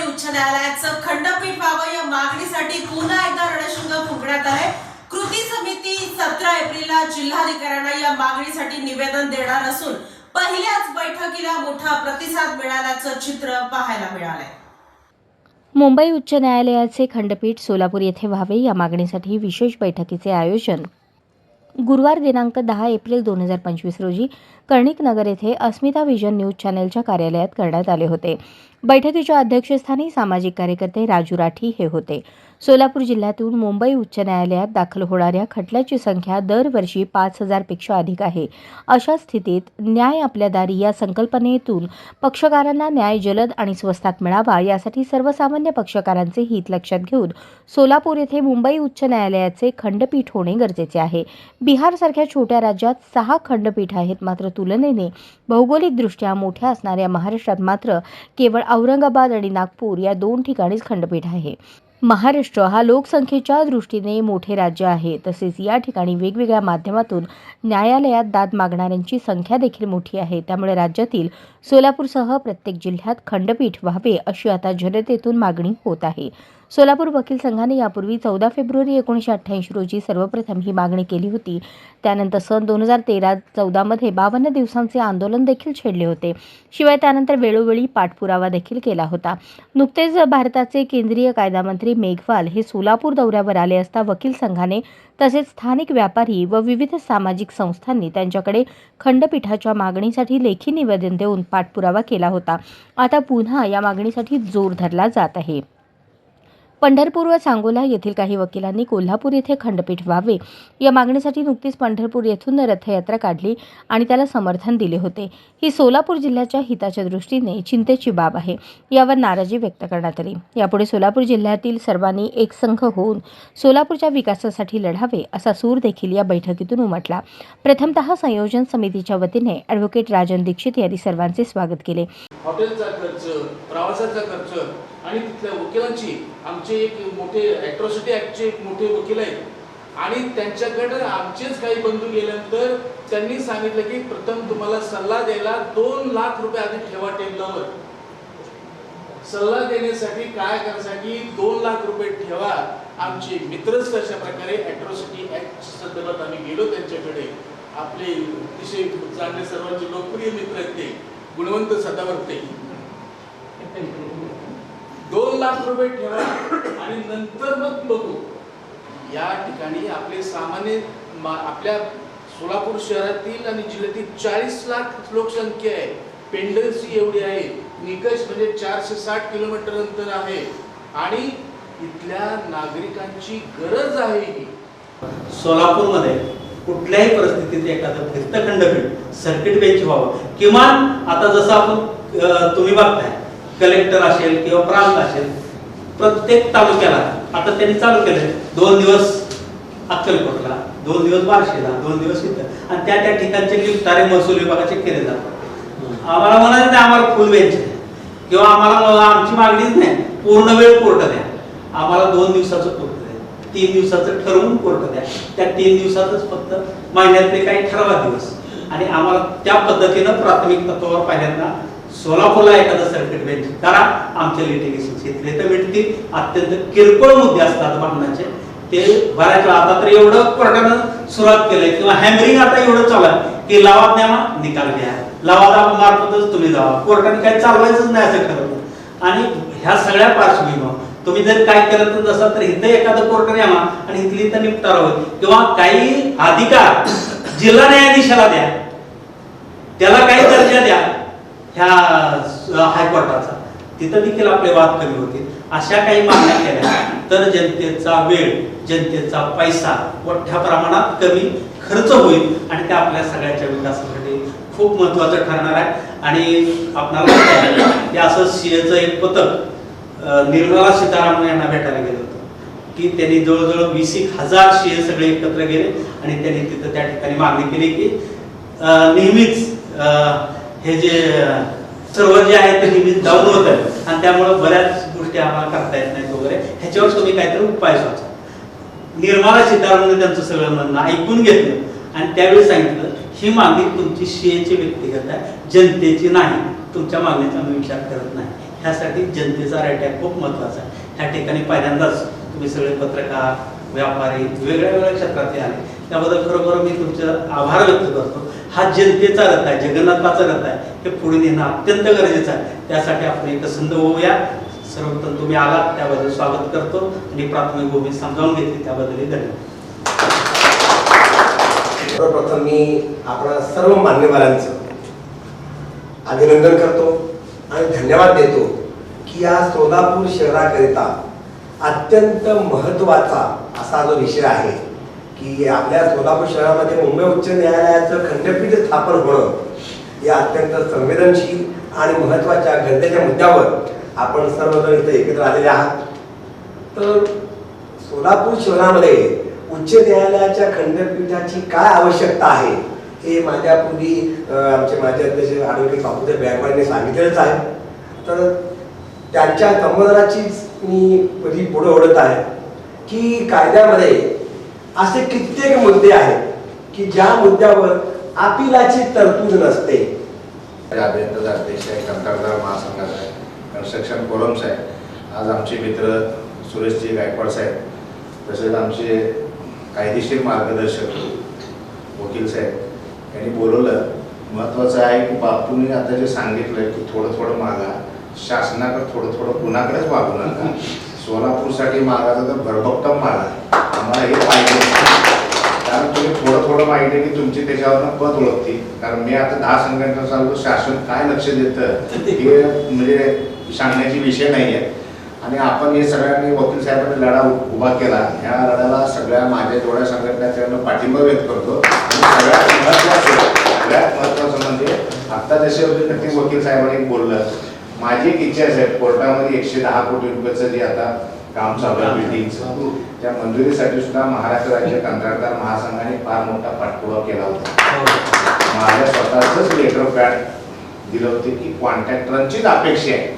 उच्च न्यायालयाचं खंडपीठ व्हावं या मागणीसाठी पुन्हा एकदा रणशिंग फुंकण्यात आले। कृती समिती 17 एप्रिलला जिल्हाधिकाऱ्यांना या मागणीसाठी निवेदन देणार असून पहिल्याच बैठकीला मोठा प्रतिसाद मिळाल्याचं चित्र पाहायला मिळालंय। मुंबई उच्च न्यायालयाचे खंडपीठ सोलापूर येथे व्हावे या मागणीसाठी विशेष बैठकीचे आयोजन गुरुवार दिनांक 10 एप्रिल 2025 रोजी कर्णिक नगर येथे अस्मिता विजन न्यूज चॅनलच्या कार्यालयात करण्यात आले होते। बैठकीच्या अध्यक्षस्थानी सामाजिक कार्यकर्ते राजू राठी हे होते। सोलापूर जिल्ह्यातून मुंबई उच्च न्यायालयात दाखल होणाऱ्या खटल्याची संख्या दरवर्षी 5000 पेक्षा अधिक आहे। अशा स्थितीत न्याय आपल्या दारी या संकल्पनेतून पक्षकारांना न्याय जलद आणि स्वस्तात मिळावा यासाठी सर्वसामान्य पक्षकारांचे हित लक्षात घेऊन सोलापूर येथे मुंबई उच्च न्यायालयाचे खंडपीठ होणे गरजेचे आहे। बिहारसारख्या छोट्या राज्यात 6 खंडपीठ आहेत, मात्र तुलनेने भौगोलिकदृष्ट्या मोठ्या असणाऱ्या महाराष्ट्रात मात्र केवळ औरंगाबाद आणि नागपूर या 2 ठिकाणीच खंडपीठ आहे। महाराष्ट्र हा लोकसंख्येच्या दृष्टीने मोठे राज्य आहे, तसेच या ठिकाणी वेगवेगळ्या माध्यमातून न्यायालयात दाद मागणाऱ्यांची संख्या देखील मोठी आहे। त्यामुळे राज्यातील सोलापूरसह प्रत्येक जिल्ह्यात खंडपीठ व्हावे अशी आता जनतेतून मागणी होत आहे। सोलापूर वकील संघाने यापूर्वी 14 फेब्रुवारी 1988 रोजी सर्वप्रथम ही मागणी केली होती। त्यानंतर सन 2013-14 मध्ये 52 दिवसांचे आंदोलन देखील छेडले होते। शिवाय त्यानंतर वेळोवेळी पाठपुरावा देखील केला होता। नुकतेच भारताचे केंद्रीय कायदा मंत्री मेघवाल हे सोलापूर दौऱ्यावर आले असता वकील संघाने तसेच स्थानिक व्यापारी व विविध सामाजिक संस्थांनी त्यांच्याकडे खंडपीठाच्या मागणीसाठी लेखी निवेदन देऊन पाठपुरावा केला होता। आता पुन्हा या मागणीसाठी जोर धरला जात आहे। पंढरपूर व सांगोला येथील काही वकिलांनी कोल्हापूर येथे खंडपीठ व्हावे या मागणीसाठी नुकतीच पंढरपूर येथून रथयात्रा काढली आणि त्याला समर्थन दिले होते। ही सोलापूर जिल्ह्याच्या हिताच्या दृष्टीने चिंतेची बाब आहे। यावर नाराजी व्यक्त करण्यात आली। यापुढे सोलापूर जिल्ह्यातील सर्वांनी एकसंघ होऊन सोलापूरच्या विकासासाठी लढावे असा सूर देखील या बैठकीतून उमटला। प्रथमतः संयोजन समितीच्या वतीने ॲडव्होकेट राजन दीक्षित यांनी सर्वांचे स्वागत केले। हॉटेलचा खर्च, प्रवासाचा खर्च आणि तिथल्या वकिलांची आमचे एक मोठे ॲट्रॉसिटी ॲक्टचे एक मोठे वकील आहेत आणि त्यांच्याकडे आमचेच काही बंधू गेल्यानंतर त्यांनी सांगितलं की प्रथम तुम्हाला सल्ला द्यायला 2 लाख रुपये आधी ठेवा टेबलावर। सल्ला देण्यासाठी काय करण्यासाठी 2 लाख रुपये ठेवा। आमचे मित्रच तशा प्रकारे ॲट्रॉसिटी ॲक्ट संदर्भात आम्ही गेलो त्यांच्याकडे। आपले अतिशय चांगले सर्वांचे लोकप्रिय मित्र आहेत ते गुणवंत सदावर्ते। 2 लाख रुपये ठेवा आणि नंतर मग बघू। या ठिकाणी आपले सामान्य आपल्या सोलापूर शहरातील आणि जिल्ह्यातील 40 लाख लोकसंख्या आहे। पेंडन्सी एवढी आहे। निकष म्हणजे 460 किलोमीटर अंतर आहे आणि इथल्या नागरिकांची गरज आहे ही। सोलापूरमध्ये कुठल्याही परिस्थितीत एखादं फिरतं खंडपीठ सर्किट बेंच व्हावं। किमान आता जसं आपण तुम्ही बघताय कलेक्टर असेल किंवा प्रांत असेल प्रत्येक तालुक्याला आता त्यांनी चालू केलंय 2 दिवस अक्कलकोटला, 2 दिवस बार्शीला, 2 दिवस इथं आणि त्या ठिकाणचे निपटारे महसूल विभागाचे केले जातात। आम्हाला म्हणायचं नाही आम्हाला फुल बेंच किंवा आम्हाला आमची मागणीच नाही पूर्ण वेळ कोर्ट द्या, आम्हाला 2 दिवसाचं कोर्ट द्या, 3 दिवसाचं ठरवून कोर्ट द्या। त्या 3 दिवसातच फक्त महिन्यातले काही ठराविक दिवस आणि आम्हाला त्या पद्धतीनं प्राथमिक तत्वावर पहिल्यांदा सोलापूरला एखादं सर्किट बेंच करा। आमचे लिटिगेशन इथले तर मिळतील। अत्यंत किरकोळ मुद्दे असतात भांडणाचे ते बऱ्याच आता तर एवढं कोर्टानं सुरुवात केलंय किंवा हॅमरिंग आता एवढं चालू आहे की लवादामा निकाल घ्या, लवादामा मार्फतच तुम्ही जावा, कोर्टाने काही चालवायचंच नाही असं ठरवलं। आणि ह्या सगळ्या पार्श्वभूमीवर तुम्ही जर काय केलं तर जसं तर इथं एखादं कोर्ट यावा आणि इथली तर निपटारा होईल किंवा काही अधिकार जिल्हा न्यायाधीशाला द्या, त्याला काही दर्जा द्या ह्या हायकोर्टाचा, तिथं देखील आपले वाद कमी होतील। अशा काही मागण्या केल्या तर जनतेचा वेळ, जनतेचा पैसा मोठ्या प्रमाणात कमी खर्च होईल आणि ते आपल्या सगळ्याच्या विकासासाठी खूप महत्त्वाचं ठरणार आहे। आणि आपल्याला असं सीएचं एक पथक निर्मला सीतारामन यांना भेटायला गेलं होतं की त्यांनी जवळजवळ 20,000 सीए सगळे एकत्र गेले आणि त्यांनी तिथं त्या ठिकाणी मागणी केली की नेहमीच हे जे सर्व जे आहे ते नेहमीच डाऊन होत आहे आणि त्यामुळे बऱ्याच गोष्टी आम्हाला करता येत नाहीत वगैरे, ह्याच्यावर तुम्ही काहीतरी उपाय सुचवा। निर्मला सीतारामन त्यांचं सगळं म्हणणं ऐकून घेतलं आणि त्यावेळी सांगितलं ही मागणी तुमची सीएची व्यक्तिगत आहे, जनतेची नाही, तुमच्या मागणीचा मी विचार करत नाही। ह्यासाठी जनतेचा राईट खूप महत्त्वाचा आहे. ह्या ठिकाणी पहिल्यांदाच तुम्ही सगळे पत्रकार, व्यापारी, वेगळ्या क्षेत्रातले आले, त्याबद्दल खरोखर मी तुमचं आभार व्यक्त करतो. हा जनतेचा रथ आहे, जगन्नाथाचा रथ आहे, हे पुढे नेणं अत्यंत गरजेचं आहे. त्यासाठी आपण एकसंध होऊया. सर्वप्रथम तुम्ही आलात त्याबद्दल स्वागत करतो आणि प्राथमिक भूमी समजावून घेतली त्याबद्दल धन्यवाद. सर्वप्रथम मी आपणा सर्व मान्यवरांचं अभिनंदन करतो आणि धन्यवाद देतो की या सोलापूर शहराकरिता अत्यंत महत्त्वाचा असा जो विषय आहे की आपल्या सोलापूर शहरामध्ये मुंबई उच्च न्यायालयाचं खंडपीठ स्थापन होणं या अत्यंत संवेदनशील आणि महत्त्वाच्या गरजेच्या मुद्द्यावर आपण सर्वजण इथे एकत्र आलेले आहात. तर सोलापूर शहरामध्ये उच्च न्यायालयाच्या खंडपीठाची काय आवश्यकता आहे हे माझ्यापूर्वी आमचे माजी अध्यक्ष ॲडव्होकेट बापूसाहेब गायकवाडने सांगितलेलंच आहे. तर त्यांच्या संबोधनाचीच मी कधी पुढे ओढत आहे की कायद्यामध्ये असे कित्येक मुद्दे आहेत की ज्या मुद्द्यावर अपिलाची तरतूद नसते. अभियंता अध्यक्ष आहे, कंत्राटदार महासंघाचा आहे, कन्स्ट्रक्शन फोरम्स आहे. आज आमचे मित्र सुरेशजी गायकवाड साहेब, तसेच आमचे कायदेशीर मार्गदर्शक वकील साहेब यांनी बोलवलं. महत्त्वाचं आहे की बापूंनी आता जे सांगितलं की थोडं थोडं मागा, शासनाकडे थोडं थोडं कुणाकडेच मागू नका. सोलापूरसाठी मागायचं तर भरभक्कम मागा, आम्हाला हे पाहिजे. कारण तुम्ही थोडं थोडं माहिती की तुमची त्याच्यावरनं पद ओळखतील. कारण मी आता 10 संघटना चालतो, शासन काय लक्ष देतं हे म्हणजे सांगण्याची विषय नाही आहे. आणि आपण हे सगळ्यांनी वकील साहेबांनी लढा उभा केला. ह्या लढ्याला सगळ्या माझ्या जेवढ्या संघटना त्यांना पाठिंबा व्यक्त करतो. सगळ्यात महत्त्वाचं म्हणजे आत्ता जसे होते वकील साहेबांनी बोललं, माझी एक इच्छा आहे कोर्टामध्ये 110 कोटी रुपयाचं जे आता काम चालू आहे बिल्डिंगचं, त्या मंजुरीसाठी सुद्धा महाराष्ट्र राज्य कंत्राटदार महासंघाने फार मोठा पाठपुरावा केला होता. माझ्या स्वतःच लेटर पॅड दिलं होते की कॉन्ट्रॅक्टरांचीच अपेक्षा आहे.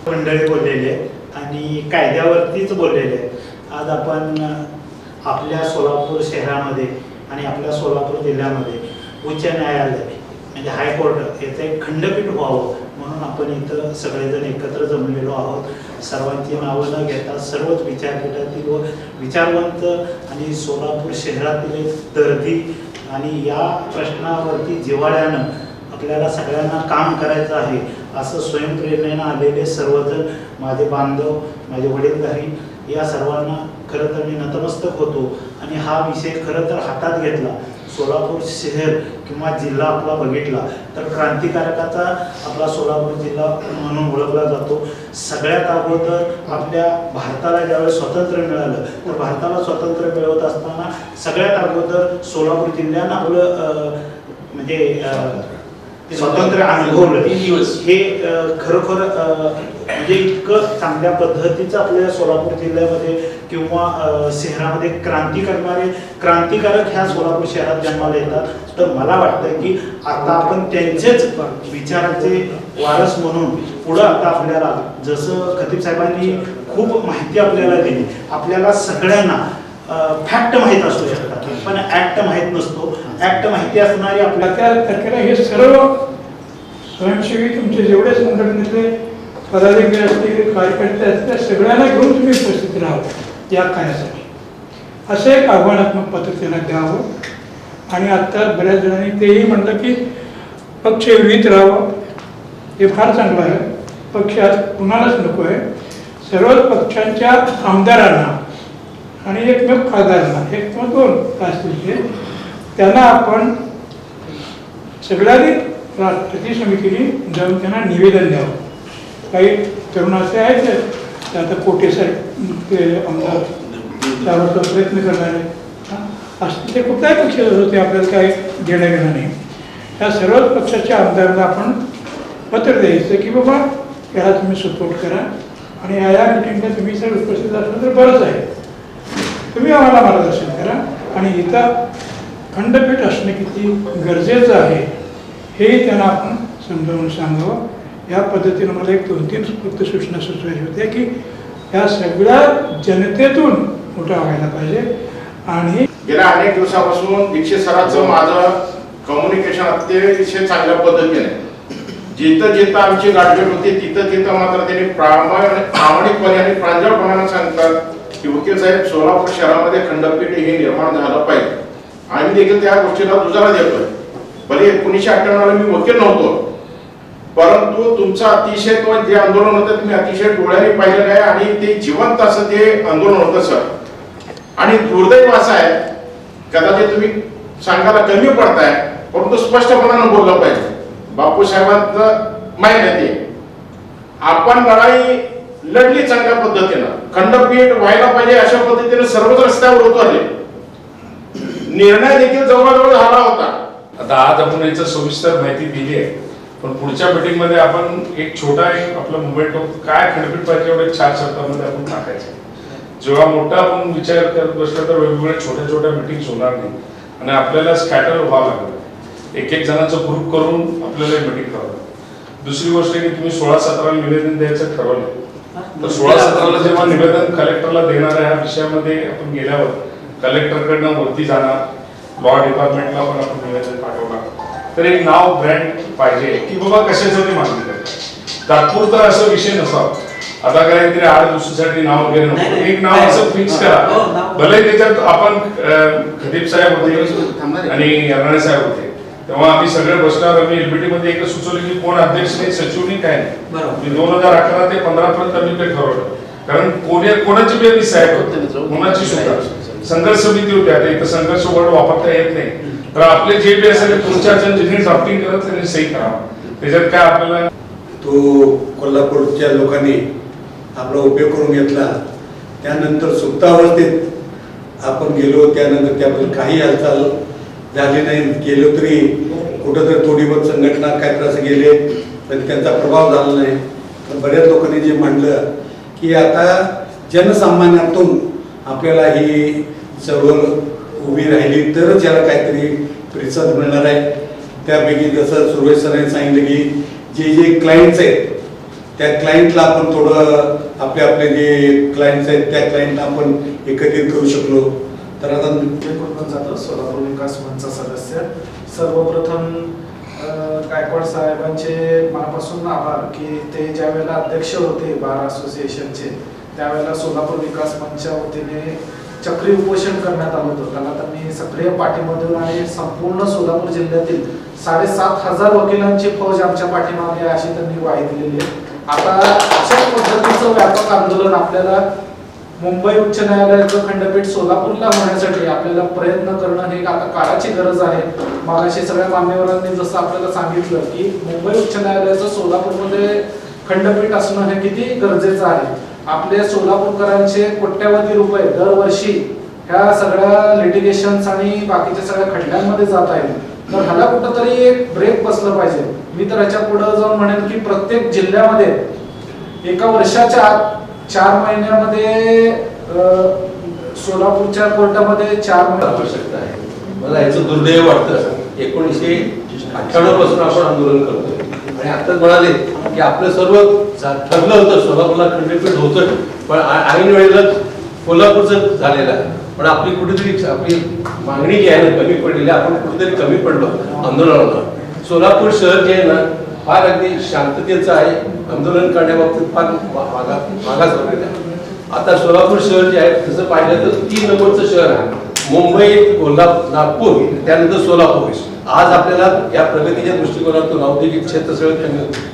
मंडळी बोललेले आणि कायद्यावरतीच बोललेले. आज आपण आपल्या सोलापूर शहरामध्ये आणि आपल्या सोलापूर जिल्ह्यामध्ये उच्च न्यायालय म्हणजे हायकोर्ट याचं एक खंडपीठ व्हावं म्हणून आपण इथं सगळेजण एकत्र जमलेलो आहोत. सर्वांची नावं न घेता सर्वच विचारपीठातील व विचारवंत आणि सोलापूर शहरातील दर्दी आणि या प्रश्नावरती जिव्हाळ्यानं आपल्याला सगळ्यांना काम करायचं आहे असं स्वयंप्रेरणेनं आलेले सर्वजण माझे बांधव, माझे वडीलधारी या सर्वांना खरं तर मी नतमस्तक होतो. आणि हा विषय खरं तर हातात घेतला. सोलापूर शहर किंवा जिल्हा आपला बघितला तर क्रांतिकारकाचा आपला सोलापूर जिल्हा म्हणून ओळखला जातो. सगळ्यात अगोदर आपल्या भारताला ज्यावेळेस स्वातंत्र्य मिळालं तर भारताला स्वातंत्र्य मिळवत असताना सगळ्यात अगोदर सोलापूर जिल्ह्यानं आपलं म्हणजे स्वातंत्र्य अनुभवलं. हे खरोखर म्हणजे इतकं चांगल्या पद्धतीचं आपल्या सोलापूर जिल्ह्यामध्ये किंवा शहरामध्ये क्रांतिकारक ह्या सोलापूर शहरात जन्माला येतात. तर मला वाटतं की आता आपण त्यांचेच विचाराचे वारस म्हणून पुढं आता आपल्याला जसं खतीब साहेबांनी खूप माहिती आपल्याला दिली. आपल्याला सगळ्यांना फॅक्ट माहीत असू शकतात पण ऍक्ट माहीत नसतो. ऍक्ट माहिती असणारी आपल्या त्या तारखेला हे सर्व स्वयंसेवी तुमचे जेवढे संघटनेतले पदाधिकारी असतील, कार्यकर्ते असतील, सगळ्यांना घेऊन तुम्ही उपस्थित राहावं या कार्यासाठी असं एक आव्हानात्मक पत्र त्यांना द्यावं. आणि आत्ता बऱ्याच जणांनी तेही म्हटलं की पक्ष विहित राहावं. हे फार चांगलं आहे. पक्ष आज कुणालाच नको आहे. सर्वच पक्षांच्या आमदारांना आणि एकमेव खासदारांना, एक किंवा 2 असतील ते, त्यांना आपण सगळ्यांनी कृती समितीने जाऊन त्यांना निवेदन द्यावं. काही तरुण असे आहेत ते आता कोटे साहेब ते आमदार त्यावर प्रयत्न करणारे असं ते कुठल्याही पक्षाचे होते, आपल्याला काही घेणं घेणं नाही. त्या सर्वच पक्षाच्या आमदारांना आपण पत्र द्यायचं की बाबा याला तुम्ही सपोर्ट करा आणि या मिटिंगला तुम्ही जर उपस्थित असलं तर बरंच आहे. तुम्ही आम्हाला मार्गदर्शन करा. आणि इथं खंडपीठ असणं किती गरजेचं आहे हेही त्यांना आपण समजावून सांगावं. या पद्धतीनं मला एक 2-3 फक्त सूचना सुचवायच्या होत्या की या सगळ्या जनतेतून मोठा व्हायला पाहिजे. आणि गेल्या अनेक दिवसापासून दीक्षित सरांचं माझं कम्युनिकेशन अतिशय चांगल्या पद्धतीने जिथं जिथं आमची गाठभेट होती तिथं तिथं मात्र त्यांनी प्रामाणिकपणे आणि प्रांजळपणाने सांगतात की वकील साहेब सोलापूर शहरामध्ये खंडपीठ हे निर्माण झालं पाहिजे. आम्ही देखील त्या गोष्टीला दुजारा देतोय. भले 1998 ला मी वकील नव्हतो, परंतु तुमचं अतिशय तो जे आंदोलन होतं तुम्ही अतिशय डोळ्याने पाहिलं आहे आणि ते जिवंत असं ते आंदोलन होतं सर. आणि दुर्दैव असं आहे, कदाचित तुम्ही सांगायला कमी पडताय परंतु स्पष्टपणाने बोललं पाहिजे. बापू साहेबांचं माहिती आहे आपण लढाई लढली चांगल्या पद्धतीनं, खंडपीठ व्हायला पाहिजे अशा पद्धतीने सर्वच रस्त्यावर उतरले. निर्णय देखील जवळजवळ झाला होता. आता आज आपण याचं सविस्तर माहिती दिली आहे, पण पुढच्या मीटिंग मध्ये आपण एक छोटा आपला मुवमेंट काय खंडपीठ पाहिजे एवढे 4 शब्दामध्ये आपण टाकायचं. जेव्हा मोठा आपण विचार करत बसलो तर वेगवेगळ्या छोट्या छोट्या मीटिंग्स होणार नाही आणि आपल्याला स्कॅटर व्हावं लागलं. एक जणांचा ग्रुप करून आपल्याला मीटिंग करावं. दुसरी गोष्ट की तुम्ही 16-17 निवेदन द्यायचं ठरवलं, तर 16-17 जेव्हा निवेदन कलेक्टरला देणार आहे ह्या विषयामध्ये आपण गेल्यावर कलेक्टरकडनं वरती जाणार, लॉ डिपार्टमेंटला पण आपण निवेदन पाठवणार. तर एक नाव ब्रँड पाहिजे की बाबा कशासाठी मागणी करतात. तात्पुरता असं विषय नसावा. आता काहीतरी 8 दिवसासाठी नाव वगैरे नको, एक नाव असं फिक्स करा. भले त्याच्यात आपण खदीप साहेब होते आणि यर्नाळे साहेब होते, तेव्हा आम्ही सगळे बसल्यावर आम्ही एलबीटी मध्ये एक सुचवलं की कोण अध्यक्ष नाही, सचिव नाही, काय नाही. 2011 ते 15 पर्यंत आम्ही ते ठरवलं. कारण कोणाची बेबी साहेब होते, कोणाची सुद्धा संघर्ष समिती होती. आता इथं संघर्ष वर्ड वापरता येत नाही, तर आपले जे बी असेल तुमच्या ज्यांनी ड्राफ्टिंग करत त्यांनी सही करावं. त्याच्यात काय आपल्याला तो कोल्हापूरच्या लोकांनी आपला उपयोग करून घेतला. त्यानंतर सुप्तावस्थेत आपण गेलो, त्यानंतर त्याबद्दल काही हालचाल झाली नाही. गेलो तरी कुठंतरी थोडी बहुत संघटना काय तर असं गेले पण त्यांचा प्रभाव झाला नाही. तर बऱ्याच लोकांनी जे म्हणलं की आता जनसामान्यातून आपल्याला ही चळवळ उभी राहिली तरच याला काहीतरी प्रतिसाद मिळणार आहे. त्यापैकी जसं सुरेश सरांनी सांगितलं की जे क्लायंट्स आहेत त्या क्लायंटला आपण थोडं आपले जे क्लायंट्स आहेत त्या क्लायंटला आपण एकत्रित करू शकलो. तर आता जातो सोलापूर विकास मंचचा सदस्य. सर्वप्रथम गायकवाड साहेबांचे मनापासून आभार की ते ज्या वेळेला अध्यक्ष होते बार असोसिएशनचे त्यावेळेला सोलापूर विकास मंचच्या वतीने चक्री उपोषण करण्यात आलं होतं. त्याला त्यांनी सक्रिय पाठिंबा देऊन आणि संपूर्ण सोलापूर जिल्ह्यातील 7,500 वकिलांची फौज आमच्या पाठीमागे अशी त्यांनी ग्वाही दिलेली आहे. आता अशाच पद्धतीचं व्यापक आंदोलन आपल्याला मुंबई उच्च न्यायालयाचं खंडपीठ सोलापूरला होण्यासाठी आपल्याला प्रयत्न करणं हे आता काळाची गरज आहे. मगाशी सगळ्या मान्यवरांनी जसं आपल्याला सांगितलं की मुंबई उच्च न्यायालयाचं सोलापूरमध्ये खंडपीठ असणं हे किती गरजेचं आहे. आपल्या सोलापूरकरांचे कोट्यावधी रुपये दरवर्षी ह्या सगळ्या लिटिगेशन्स आणि बाकीच्या सगळ्या खटल्यांमध्ये जात आहेत. तर ह्याला कुठंतरी एक ब्रेक बसलं पाहिजे. मी तर ह्याच्या पुढे जाऊन म्हणेन की प्रत्येक जिल्ह्यामध्ये एका वर्षाच्या आत 4 महिन्यामध्ये सोलापूरच्या कोर्टामध्ये 4 महिने आवश्यकता आहे. मला याचं दुर्दैव वाटतं 1998 पासून आपण आंदोलन करतोय आणि आताच म्हणाले की आपलं सर्व ठरलं होतं सोलापूरला खंडपीठ होतं, पण ऐन वेळेला कोल्हापूरचं झालेलं आहे. पण आपली कुठेतरी आपली मागणी जी आहे ना कमी पडलेली, आपण कुठेतरी कमी पडलो आंदोलनाला. सोलापूर शहर जे आहे ना फार अगदी शांततेचं आहे, आंदोलन करण्याबाबतीत फार मागास वगैरे आहे. आता सोलापूर शहर जे आहे तसं पाहिलं तर 3 नंबरचं शहर आहे. मुंबई, कोल्हापूर, नागपूर, त्यानंतर सोलापूर. आज आपल्याला या प्रगतीच्या दृष्टिकोनातून औद्योगिक क्षेत्र सगळं कमी होतं.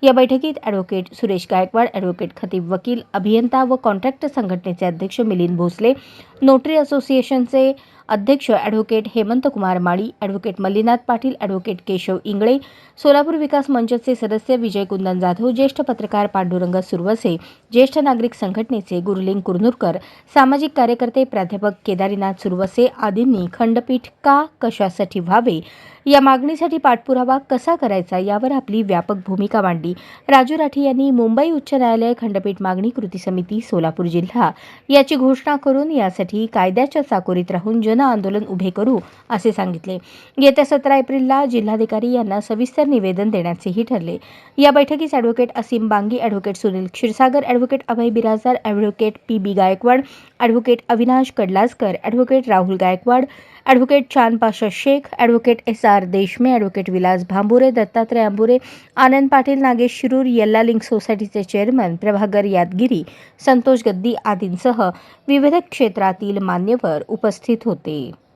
या बैठकीत ॲडव्होकेट सुरेश गायकवाड, ॲडव्होकेट खतीब वकील, अभियंता व कॉन्ट्रॅक्टर संघटनेचे अध्यक्ष मिलिंद भोसले, नोटरी असोसिएशनचे अध्यक्ष ॲडव्होकेट हेमंत कुमार माळी, ॲडव्होकेट मल्लीनाथ पाटील, ॲडव्होकेट केशव इंगळे, सोलापूर विकास मंचचे सदस्य विजय कुंदन जाधव, ज्येष्ठ पत्रकार पांडुरंग सुरवसे, ज्येष्ठ नागरिक संघटनेचे गुरुलिंग कुरनुरकर, सामाजिक कार्यकर्ते प्राध्यापक केदारीनाथ सुरवसे आदींनी खंडपीठ का, कशासाठी व्हावे, या मागणीसाठी पाठपुरावा कसा करायचा यावर आपली व्यापक भूमिका मांडली. राजू राठी यांनी मुंबई उच्च न्यायालय खंडपीठ मागणी कृती समिती सोलापूर जिल्हा याची घोषणा करून यासाठी कायद्याच्या चाकोरीत राहून जन आंदोलन उभे करू असे सांगितले. येत्या 17 एप्रिलला जिल्हाधिकारी यांना सविस्तर निवेदन देण्याचेही ठरले. या बैठकीस advocate Asim Bangi, advocate Sunil Kshirsagar, advocate Abhay Birajdar, advocate PB Gaikwad, advocate Avinash Kadlaskar, advocate Rahul Gaikwad, advocate Chand Pasha Shaikh, advocate SR Deshme, advocate Vilas Bhambure, Dattatray Ambure, Anand Patil, Nagesh Shirur, Yella लिंक सोसायटीचे चेअरमन प्रभाकर यादगिरी, संतोष गद्दी आदींसह विविध क्षेत्रातील मान्यवर उपस्थित होते.